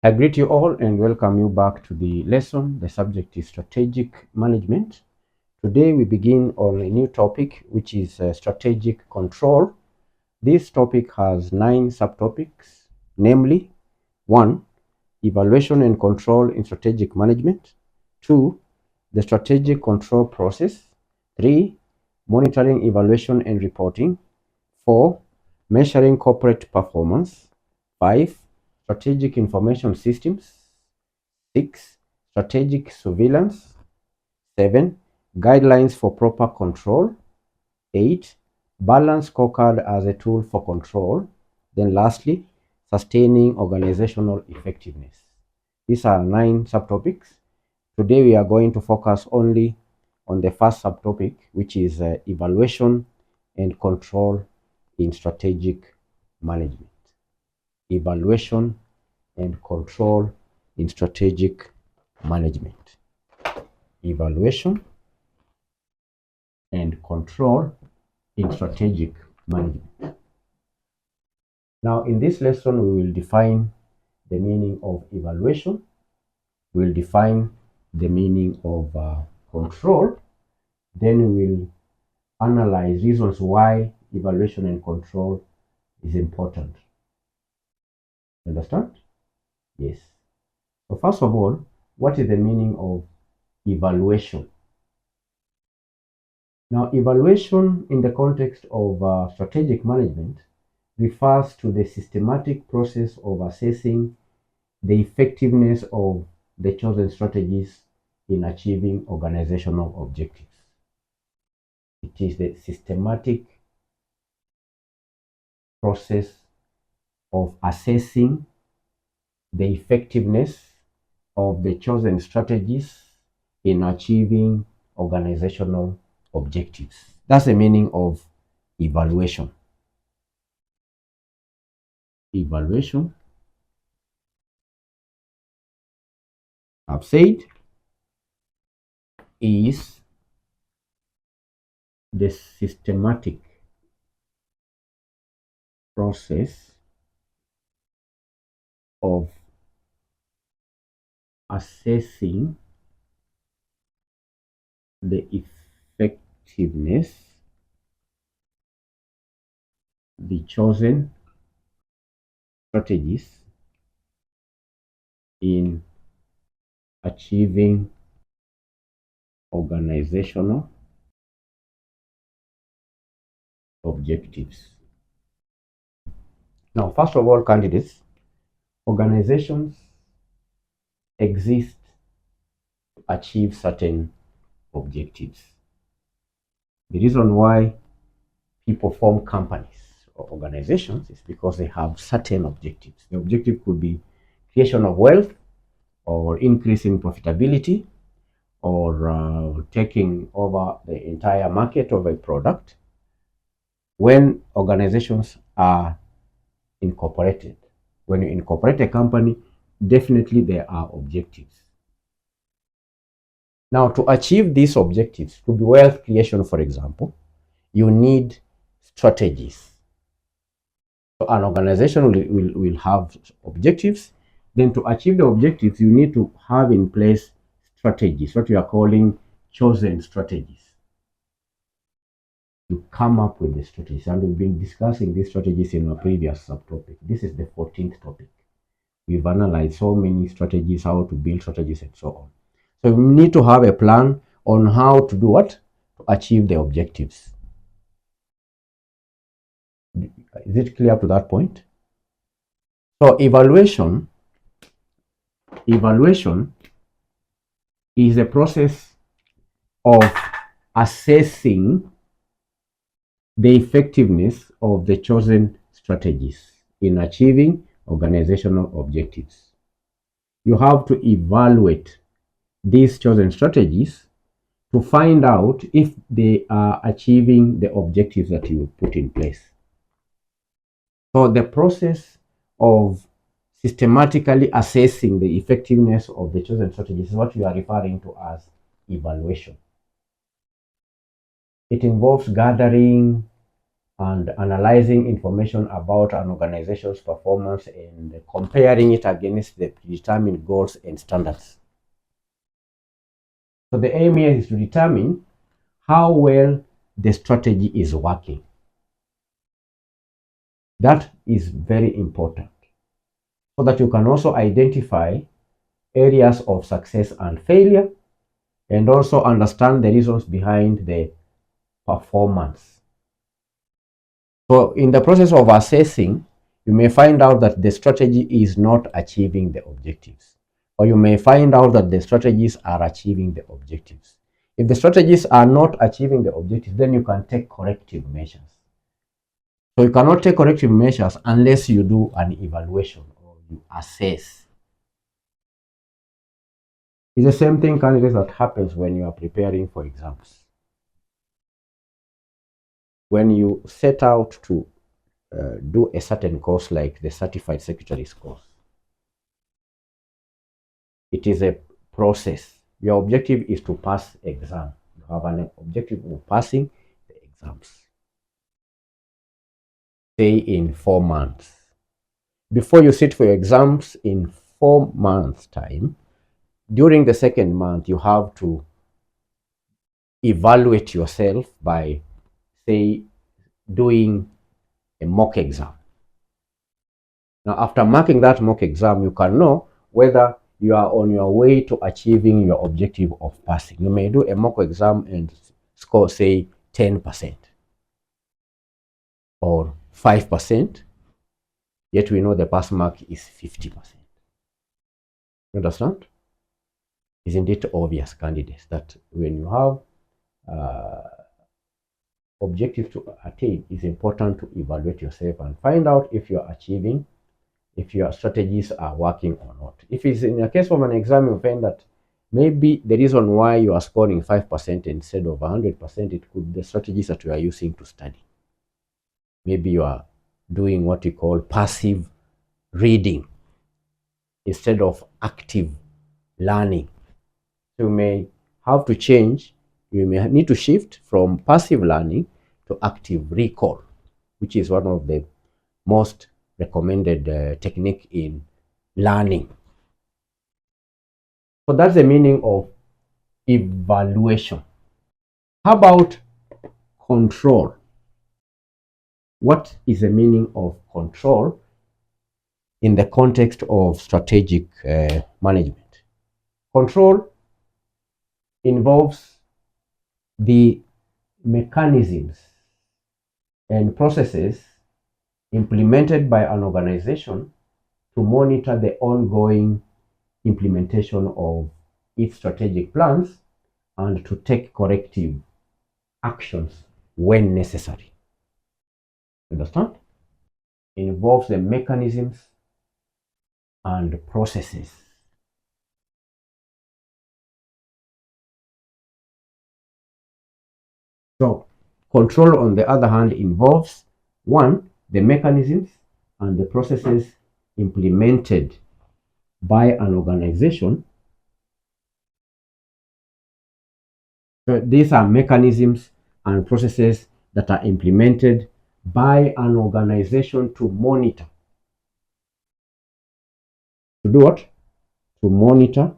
I greet you all and welcome you back to the lesson. The subject is strategic management. Today we begin on a new topic, which is strategic control. This topic has 9 subtopics, namely 1. Evaluation and control in strategic management. 2. The strategic control process. 3. Monitoring, evaluation and reporting. 4. Measuring corporate performance. 5. Strategic information systems. 6. Strategic surveillance. 7. Guidelines for proper control. 8. Balance scorecard as a tool for control. Then lastly, sustaining organizational effectiveness. These are 9 subtopics. Today we are going to focus only on the first subtopic, which is evaluation and control in strategic management. Evaluation and control in strategic management. Evaluation and control in strategic management. Now, in this lesson, we will define the meaning of evaluation. We will define the meaning of control. Then we will analyze reasons why evaluation and control is important. Understand? Yes. So first of all, what is the meaning of evaluation? Now, evaluation in the context of strategic management refers to the systematic process of assessing the effectiveness of the chosen strategies in achieving organizational objectives. It is the systematic process of assessing the effectiveness of the chosen strategies in achieving organizational objectives. That's the meaning of evaluation. Evaluation, I've said, is the systematic process of assessing the effectiveness of the chosen strategies in achieving organizational objectives. Now, first of all, candidates, organizations exist to achieve certain objectives. The reason why people form companies or organizations is because they have certain objectives. The objective could be creation of wealth, or increase in profitability, or taking over the entire market of a product. When organizations are incorporated, when you incorporate a company, definitely there are objectives. Now, to achieve these objectives, to be wealth creation, for example, you need strategies. So an organization will have objectives. Then to achieve the objectives, you need to have in place strategies, what we are calling chosen strategies. You come up with the strategies, and we've been discussing these strategies in our previous subtopic. This is the 14th topic. We've analyzed so many strategies, how to build strategies, and so on. So we need to have a plan on how to do what? To achieve the objectives. Is it clear up to that point? So evaluation is a process of assessing the effectiveness of the chosen strategies in achieving organizational objectives. You have to evaluate these chosen strategies to find out if they are achieving the objectives that you put in place. So the process of systematically assessing the effectiveness of the chosen strategies is what we are referring to as evaluation. It involves gathering and analyzing information about an organization's performance and comparing it against the predetermined goals and standards. So the aim here is to determine how well the strategy is working. That is very important, so that you can also identify areas of success and failure, and also understand the reasons behind the performance. So in the process of assessing, you may find out that the strategy is not achieving the objectives, or you may find out that the strategies are achieving the objectives. If the strategies are not achieving the objectives, then you can take corrective measures. So you cannot take corrective measures unless you do an evaluation or you assess. It's the same thing, candidates, that happens when you are preparing for exams. When you set out to do a certain course like the Certified Secretary's course, it is a process. Your objective is to pass exam. You have an objective of passing the exams, say in 4 months. Before you sit for your exams in 4 months' time, during the second month, you have to evaluate yourself by, say, doing a mock exam. Now, after marking that mock exam, you can know whether you are on your way to achieving your objective of passing. You may do a mock exam and score, say, 10% or 5%, yet we know the pass mark is 50%. You understand? Isn't it obvious, candidates, that when you have objective to attain, it's important to evaluate yourself and find out if you're achieving, if your strategies are working or not. If it's in a case of an exam, you find that maybe the reason why you are scoring 5% instead of 100%, it could be the strategies that you are using to study. Maybe you are doing what you call passive reading instead of active learning. You may have to change, you may need to shift from passive learning to active recall, which is one of the most recommended technique in learning. So that's the meaning of evaluation. How about control? What is the meaning of control in the context of strategic management? Control involves the mechanisms and processes implemented by an organization to monitor the ongoing implementation of its strategic plans and to take corrective actions when necessary. Understand? It involves the mechanisms and processes. So, control, on the other hand, involves, one, the mechanisms and the processes implemented by an organization. So these are mechanisms and processes that are implemented by an organization to monitor. To do what? To monitor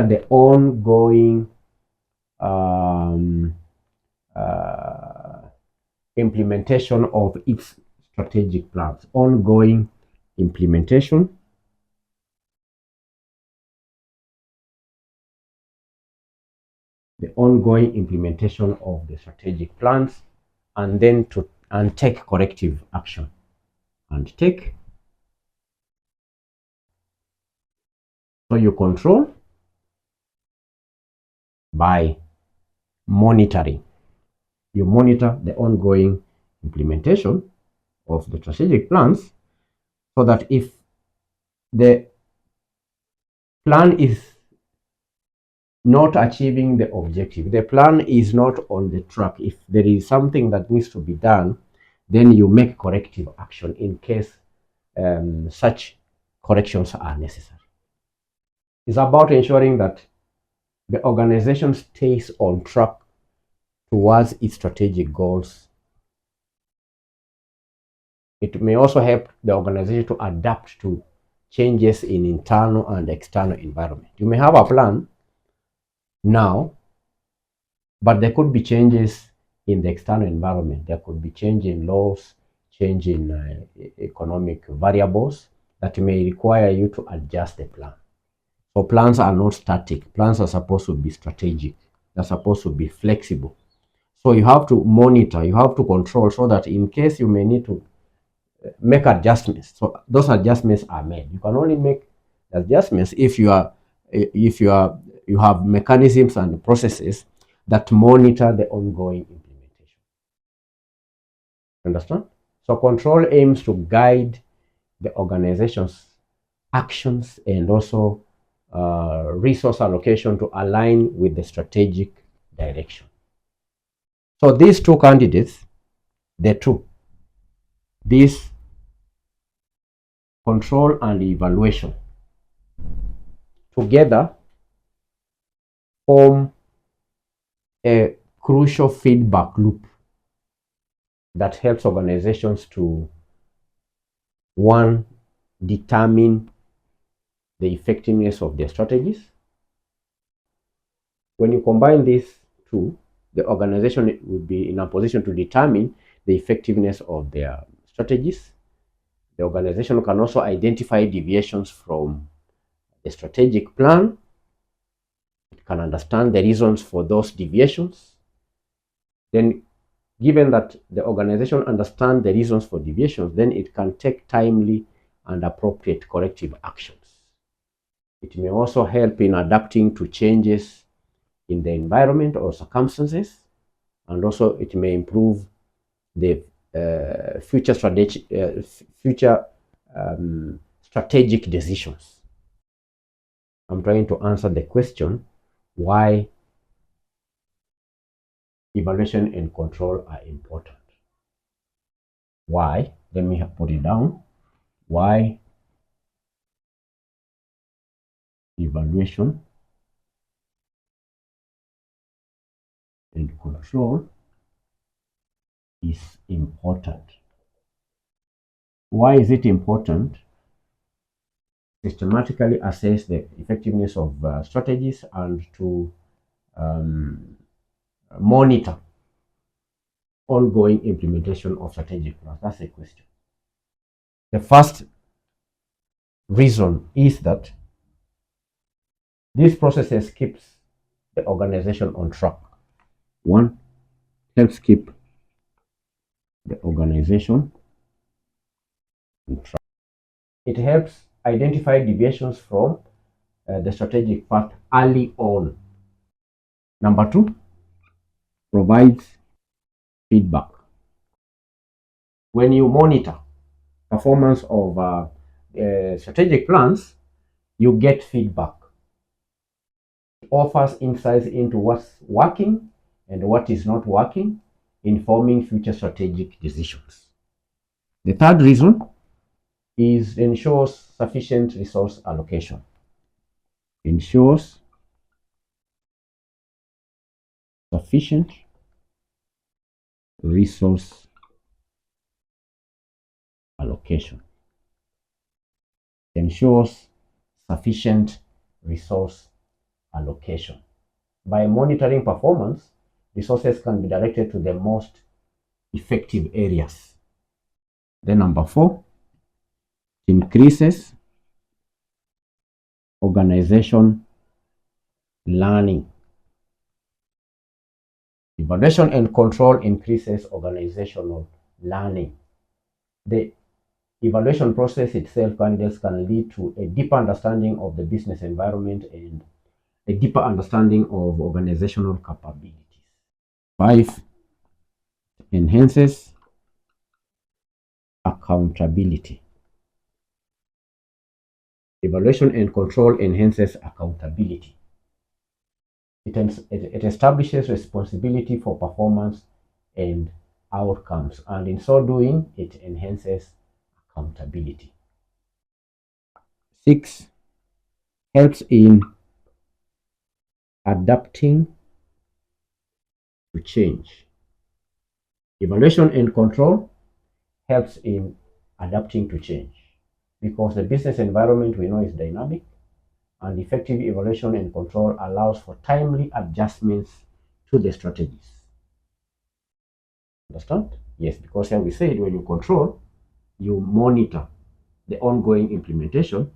the ongoing implementation of its strategic plans. Ongoing implementation of the strategic plans, and then take corrective action. So you control by monitoring. You monitor the ongoing implementation of the strategic plans, so that if the plan is not achieving the objective, the plan is not on the track, if there is something that needs to be done, then you make corrective action in case such corrections are necessary. It's about ensuring that the organization stays on track towards its strategic goals. It may also help the organization to adapt to changes in internal and external environment. You may have a plan now, but there could be changes in the external environment. There could be change in laws, change in economic variables that may require you to adjust the plan. So plans are not static. Plans are supposed to be strategic. They're supposed to be flexible. So you have to monitor, you have to control so that in case you may need to make adjustments, so those adjustments are made. You can only make adjustments if you have mechanisms and processes that monitor the ongoing implementation. Understand? So control aims to guide the organization's actions and also resource allocation to align with the strategic direction. So these two candidates, this control and evaluation, together form a crucial feedback loop that helps organizations to, one, determine the effectiveness of their strategies. When you combine these two, the organization will be in a position to determine the effectiveness of their strategies. The organization can also identify deviations from the strategic plan. It can understand the reasons for those deviations. Then, given that the organization understands the reasons for deviations, then it can take timely and appropriate corrective actions. It may also help in adapting to changes in the environment or circumstances, and also it may improve the future strategic decisions. I'm trying to answer the question why evaluation and control are important. Why? Let me put it down. Why evaluation and control is important. Why is it important? Systematically assess the effectiveness of strategies and to monitor ongoing implementation of strategic plans. That's a question. The first reason is that these processes keeps the organization on track. One, helps keep the organization on track. It helps identify deviations from the strategic path early on. Number two, provides feedback. When you monitor performance of strategic plans, you get feedback. It offers insights into what's working and what is not working, informing future strategic decisions. The third reason is ensures sufficient resource allocation. Ensures sufficient resource allocation. Ensures sufficient resource allocation. By monitoring performance, resources can be directed to the most effective areas. Then number four, increases organization learning. Evaluation and control increases organizational learning. The evaluation process itself, candidates, can lead to a deeper understanding of the business environment and a deeper understanding of organizational capabilities. 5, enhances accountability. Evaluation and control enhances accountability. It establishes responsibility for performance and outcomes, and in so doing, it enhances accountability. 6, helps in adapting to change. Evaluation and control helps in adapting to change because the business environment we know is dynamic, and effective evaluation and control allows for timely adjustments to the strategies. Understand? Yes, because here we said when you control, you monitor the ongoing implementation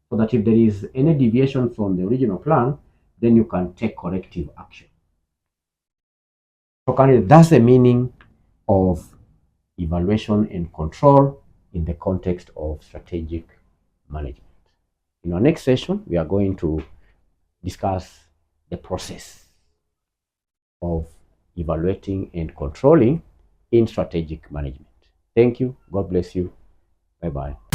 so that if there is any deviation from the original plan, then you can take corrective action. So that's the meaning of evaluation and control in the context of strategic management. In our next session, we are going to discuss the process of evaluating and controlling in strategic management. Thank you. God bless you. Bye-bye.